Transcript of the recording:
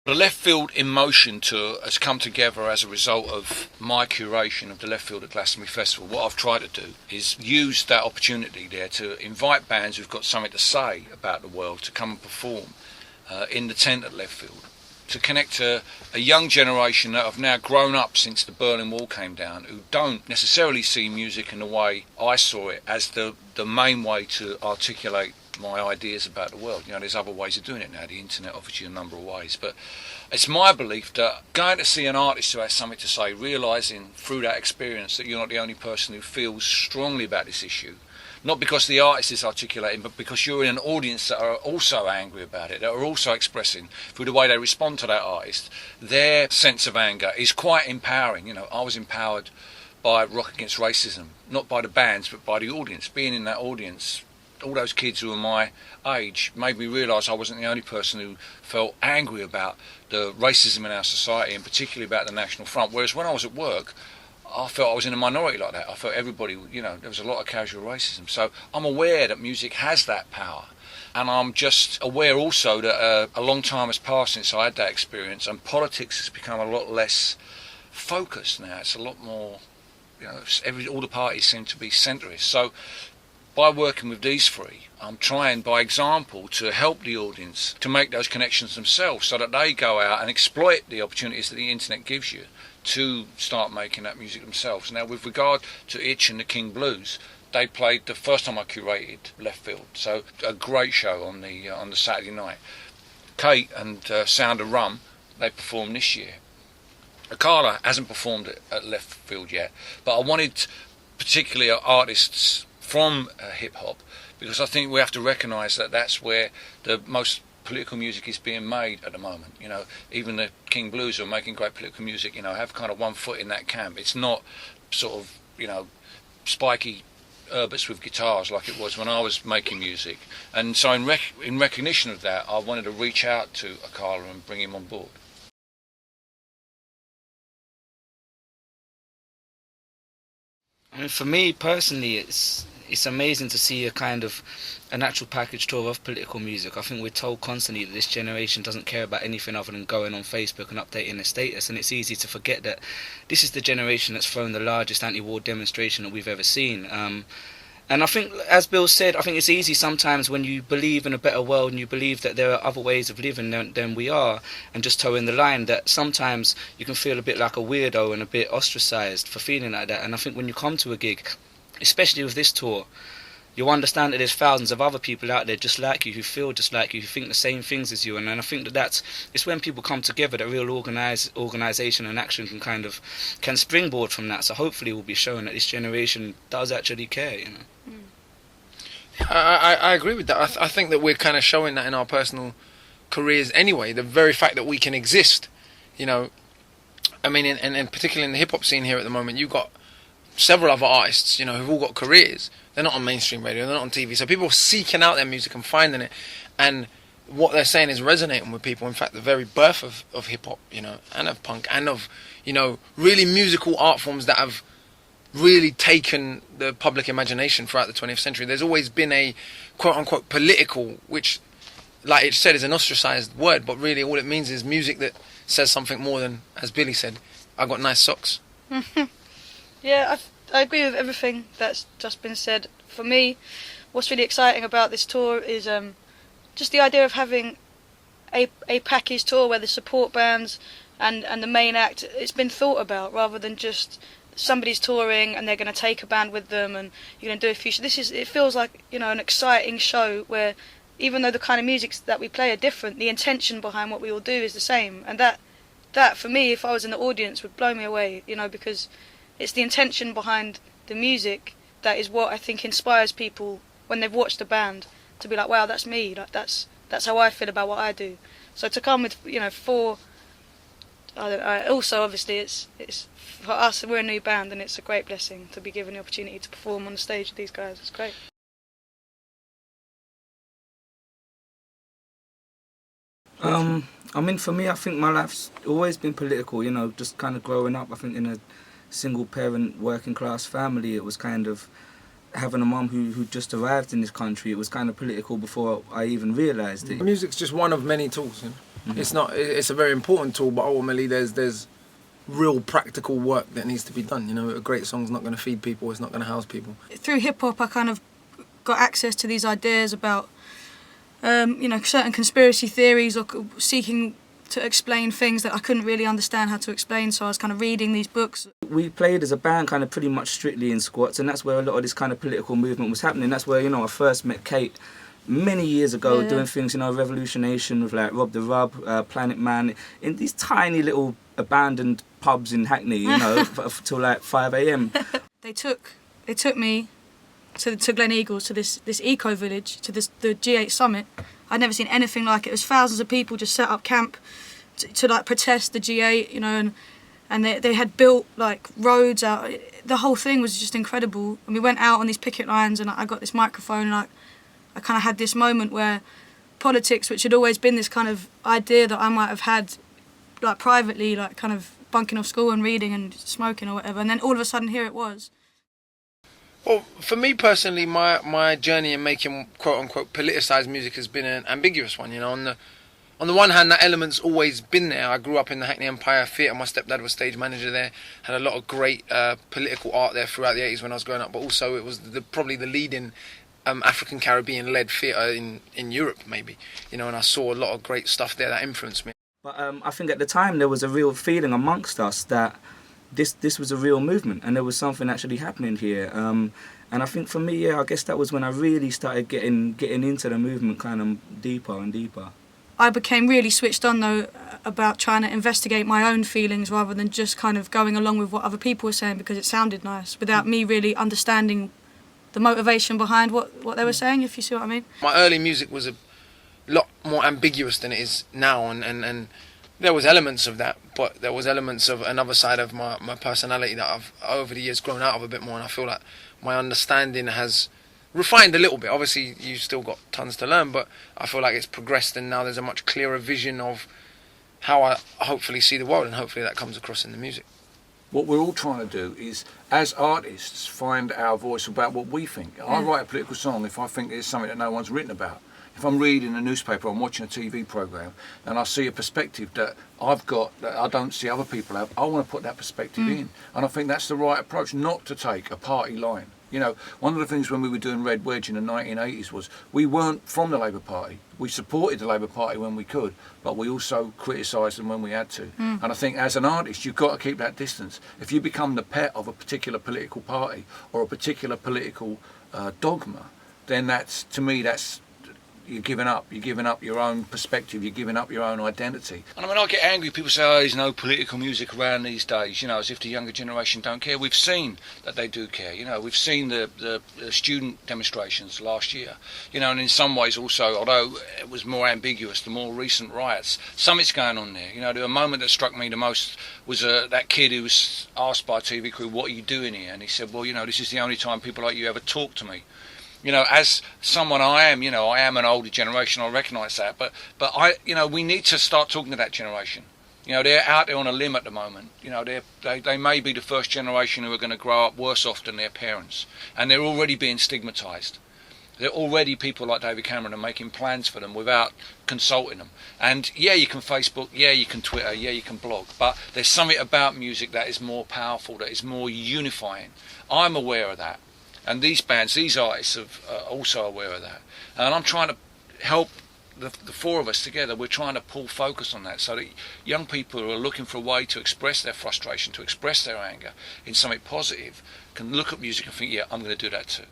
The Left Field in Motion tour has come together as a result of my curation of the Left Field at Glastonbury Festival. What I've tried to do is use that opportunity there to invite bands who've got something to say about the world to come and perform in the tent at Left Field, to connect to a young generation that have now grown up since the Berlin Wall came down, who don't necessarily see music in the way I saw it as the main way to articulate my ideas about the world. You know, there's other ways of doing it now. The internet offers you a number of ways, but it's my belief that going to see an artist who has something to say, realising through that experience that you're not the only person who feels strongly about this issue, not because the artist is articulating, but because you're in an audience that are also angry about it, that are also expressing through the way they respond to that artist their sense of anger, is quite empowering. You know, I was empowered by Rock Against Racism, not by the bands but by the audience. Being in that audience, all those kids who were my age, made me realise I wasn't the only person who felt angry about the racism in our society, and particularly about the National Front. Whereas when I was at work, I felt I was in a minority like that. I felt everybody, you know, there was a lot of casual racism. So I'm aware that music has that power. And I'm just aware also that a long time has passed since I had that experience, and politics has become a lot less focused now. It's a lot more, you know, all the parties seem to be centrist. So by working with these three, I'm trying, by example, to help the audience to make those connections themselves, so that they go out and exploit the opportunities that the internet gives you to start making that music themselves. Now, with regard to Itch and the King Blues, they played the first time I curated Left Field, so a great show on the Saturday night. Kate and Sound of Rum, they performed this year. Akala hasn't performed at Left Field yet, but I wanted particularly artists from hip hop, because I think we have to recognise that that's where the most political music is being made at the moment. You know, even the King Blues, who are making great political music, you know, have kind of one foot in that camp. It's not sort of, you know, spiky Herberts with guitars like it was when I was making music. And so in recognition of that, I wanted to reach out to Akala and bring him on board. I mean, for me personally, it's amazing to see an actual package tour of political music. I think we're told constantly that this generation doesn't care about anything other than going on Facebook and updating their status, and it's easy to forget that this is the generation that's thrown the largest anti-war demonstration that we've ever seen. And I think, as Bill said, I think it's easy sometimes when you believe in a better world and you believe that there are other ways of living than we are, and just towing the line, that sometimes you can feel a bit like a weirdo and a bit ostracised for feeling like that. And I think when you come to a gig, especially with this tour, you'll understand that there's thousands of other people out there just like you, who feel just like you, who think the same things as you. And I think it's when people come together that real organisation and action can springboard from that. So hopefully we'll be showing that this generation does actually care, you know. I agree with that. I think that we're kind of showing that in our personal careers anyway. The very fact that we can exist, you know. I mean, and particularly in the hip hop scene here at the moment, you've got several other artists, you know, who've all got careers. They're not on mainstream radio, they're not on TV. So people are seeking out their music and finding it, and what they're saying is resonating with people. In fact, the very birth of hip hop, you know, and of punk, and of, you know, really musical art forms that have really taken the public imagination throughout the 20th century. There's always been a quote-unquote political, which, like it said, is an ostracised word, but really all it means is music that says something more than, as Billy said, I got nice socks. Yeah, I agree with everything that's just been said. For me, what's really exciting about this tour is just the idea of having a package tour where the support bands and the main act, it's been thought about, rather than just somebody's touring and they're going to take a band with them and you're going to do a few. It feels like, you know, an exciting show where, even though the kind of music that we play are different, the intention behind what we all do is the same. And that for me, if I was in the audience, would blow me away, you know, because it's the intention behind the music that is what I think inspires people when they've watched a band to be like, wow, that's me, like that's how I feel about what I do. So to come with, you know, also obviously it's for us, we're a new band, and it's a great blessing to be given the opportunity to perform on the stage with these guys. It's great. I mean, for me, I think my life's always been political, you know, just kind of growing up. I think in a single parent working class family, it was kind of having a mum who just arrived in this country. It was kind of political before I even realised it. Music's just one of many tools, you know? It's not. It's a very important tool, but ultimately there's real practical work that needs to be done. You know, a great song's not going to feed people. It's not going to house people. Through hip hop, I kind of got access to these ideas about, certain conspiracy theories, or seeking to explain things that I couldn't really understand how to explain. So I was kind of reading these books. We played as a band kind of pretty much strictly in squats, and that's where a lot of this kind of political movement was happening. That's where, I first met Kate many years ago, doing things, Revolutionation with like Rob the Rub, Planet Man, in these tiny little abandoned pubs in Hackney, till like 5 a.m. They took me to Glen Eagles, to this eco village, to the G8 summit. I'd never seen anything like it. It was thousands of people just set up camp to like protest the G8, and they had built like roads out. The whole thing was just incredible. And we went out on these picket lines, and I got this microphone, and I kind of had this moment where politics, which had always been this kind of idea that I might have had like privately, like kind of bunking off school and reading and smoking or whatever, and then all of a sudden here it was. Well, for me personally, my journey in making quote-unquote politicised music has been an ambiguous one. On the one hand, that element's always been there. I grew up in the Hackney Empire Theatre. My stepdad was stage manager there. Had a lot of great political art there throughout the 80s when I was growing up. But also, it was probably the leading African Caribbean-led theatre in Europe, maybe. And I saw a lot of great stuff there that influenced me. But I think at the time there was a real feeling amongst us that this was a real movement, and there was something actually happening here. And I think for me, I guess that was when I really started getting into the movement kind of deeper and deeper. I became really switched on though about trying to investigate my own feelings rather than just kind of going along with what other people were saying because it sounded nice, without me really understanding the motivation behind what they were saying, if you see what I mean. My early music was a lot more ambiguous than it is now, and there was elements of that, but there was elements of another side of my personality that I've over the years grown out of a bit more, and I feel like my understanding has refined a little bit. Obviously you've still got tons to learn, but I feel like it's progressed, and now there's a much clearer vision of how I hopefully see the world, and hopefully that comes across in the music. What we're all trying to do is, as artists, find our voice about what we think. I write a political song if I think there's something that no one's written about. If I'm reading a newspaper, I'm watching a TV programme, and I see a perspective that I've got that I don't see other people have, I want to put that perspective in. And I think that's the right approach, not to take a party line. One of the things when we were doing Red Wedge in the 1980s was we weren't from the Labour Party. We supported the Labour Party when we could, but we also criticised them when we had to. And I think as an artist, you've got to keep that distance. If you become the pet of a particular political party or a particular political dogma, then to me, you're giving up your own perspective, you're giving up your own identity. And I get angry, people say, there's no political music around these days, as if the younger generation don't care. We've seen that they do care, we've seen the student demonstrations last year, and in some ways also, although it was more ambiguous, the more recent riots, something's going on there. The moment that struck me the most was that kid who was asked by a TV crew, what are you doing here? And he said, well, this is the only time people like you ever talk to me. As someone I am an older generation, I recognise that, but we need to start talking to that generation. They're out there on a limb at the moment. They may be the first generation who are going to grow up worse off than their parents, and they're already being stigmatised. They're already, people like David Cameron are making plans for them without consulting them. And you can Facebook, you can Twitter, you can blog, but there's something about music that is more powerful, that is more unifying. I'm aware of that. And these bands, these artists are also aware of that. And I'm trying to help the four of us together. We're trying to pull focus on that so that young people who are looking for a way to express their frustration, to express their anger in something positive, can look at music and think, I'm going to do that too.